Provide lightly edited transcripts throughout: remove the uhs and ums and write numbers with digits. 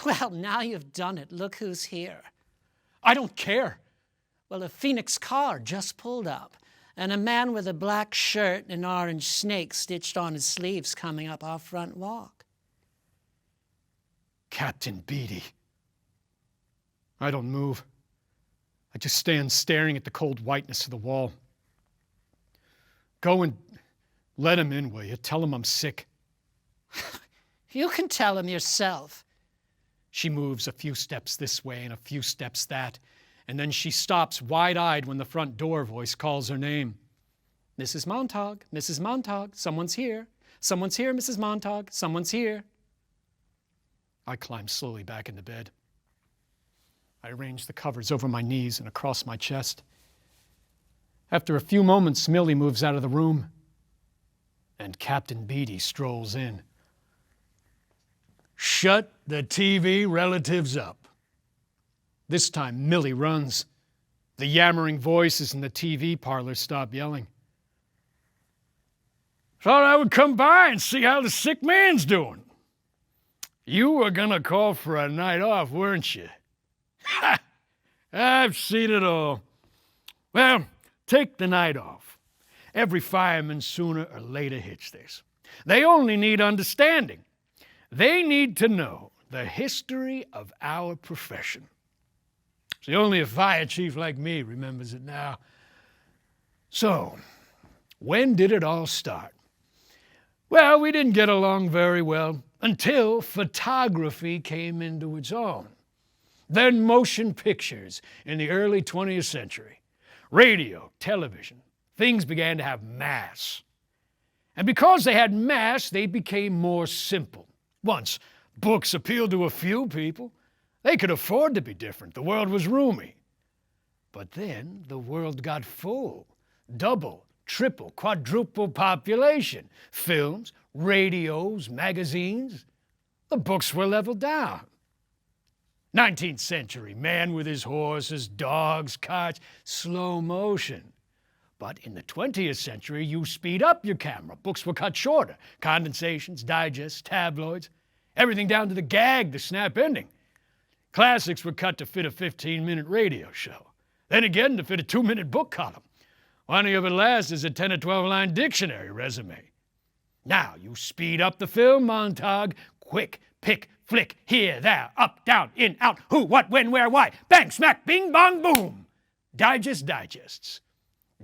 Well, now you've done it. Look who's here. I don't care. Well, a Phoenix car just pulled up, and a man with a black shirt and an orange snake stitched on his sleeves coming up our front walk. Captain Beatty. I don't move. I just stand staring at the cold whiteness of the wall. Go and let him in, will you? Tell him I'm sick. You can tell him yourself. She moves a few steps this way and a few steps that, and then she stops wide-eyed when the front door voice calls her name. Mrs. Montague, Mrs. Montague, someone's here. Someone's here, Mrs. Montague, someone's here. I climb slowly back into bed. I arrange the covers over my knees and across my chest. After a few moments, Millie moves out of the room, and Captain Beatty strolls in. Shut the TV relatives up. This time, Millie runs. The yammering voices in the TV parlor stop yelling. Thought I would come by and see how the sick man's doing. You were gonna call for a night off, weren't you? Ha! I've seen it all. Well, take the night off. Every fireman sooner or later hits this. They only need understanding. They need to know the history of our profession. See, only a fire chief like me remembers it now. So, when did it all start? Well, we didn't get along very well until photography came into its own. Then motion pictures in the early 20th century. Radio, television, things began to have mass. And because they had mass, they became more simple. Once books appealed to a few people, they could afford to be different. The world was roomy. But then the world got full. Double, triple, quadruple population. Films, radios, magazines. The books were leveled down. 19th century, man with his horses, dogs, carts, slow motion. But in the 20th century, you speed up your camera. Books were cut shorter. Condensations, digests, tabloids, everything down to the gag, the snap ending. Classics were cut to fit a 15-minute radio show. Then again, to fit a 2-minute book column. One of it last is a 10 or 12-line dictionary resume. Now you speed up the film montage. Quick, pick, flick, here, there, up, down, in, out, who, what, when, where, why. Bang, smack, bing, bong, boom. Digests.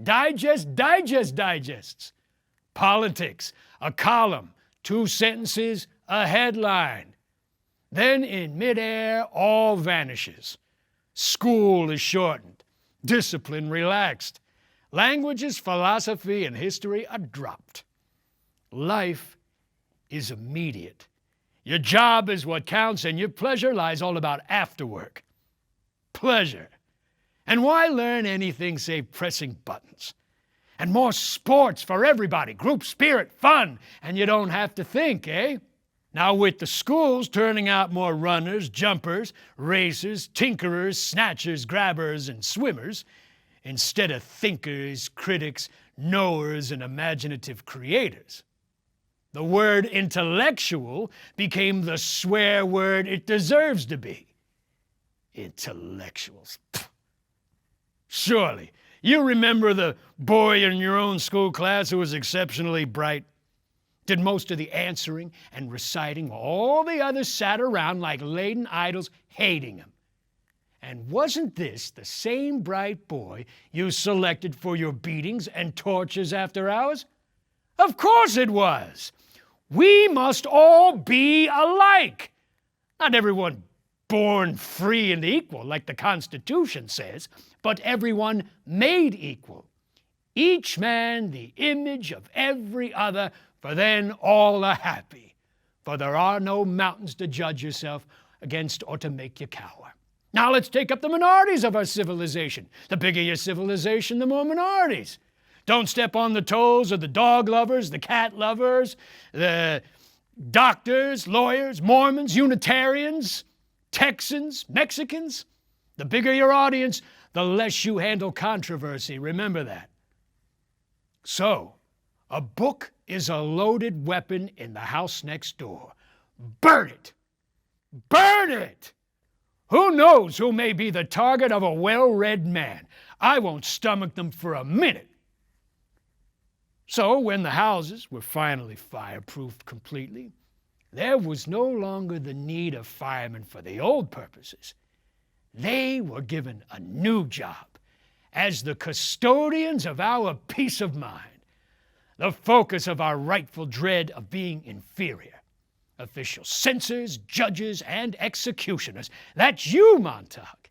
Digests. Politics, a column, 2 sentences, a headline. Then in midair, all vanishes. School is shortened, discipline relaxed. Languages, philosophy, and history are dropped. Life is immediate. Your job is what counts, and your pleasure lies all about after work. Pleasure. And why learn anything save pressing buttons? And more sports for everybody, group spirit, fun, and you don't have to think, eh? Now with the schools turning out more runners, jumpers, racers, tinkerers, snatchers, grabbers, and swimmers, instead of thinkers, critics, knowers, and imaginative creators. The word intellectual became the swear word it deserves to be. Intellectuals. Pfft. Surely, you remember the boy in your own school class who was exceptionally bright? Did most of the answering and reciting while all the others sat around like laden idols hating him. And wasn't this the same bright boy you selected for your beatings and tortures after hours? Of course it was. We must all be alike. Not everyone born free and equal, like the Constitution says, but everyone made equal. Each man the image of every other, for then all are happy. For there are no mountains to judge yourself against or to make you cower. Now let's take up the minorities of our civilization. The bigger your civilization, the more minorities. Don't step on the toes of the dog lovers, the cat lovers, the doctors, lawyers, Mormons, Unitarians, Texans, Mexicans. The bigger your audience, the less you handle controversy. Remember that. So, a book is a loaded weapon in the house next door. Burn it. Burn it! Who knows who may be the target of a well-read man? I won't stomach them for a minute. So when the houses were finally fireproofed completely, there was no longer the need of firemen for the old purposes. They were given a new job as the custodians of our peace of mind, the focus of our rightful dread of being inferior. Official censors, judges, and executioners. That's you, Montauk.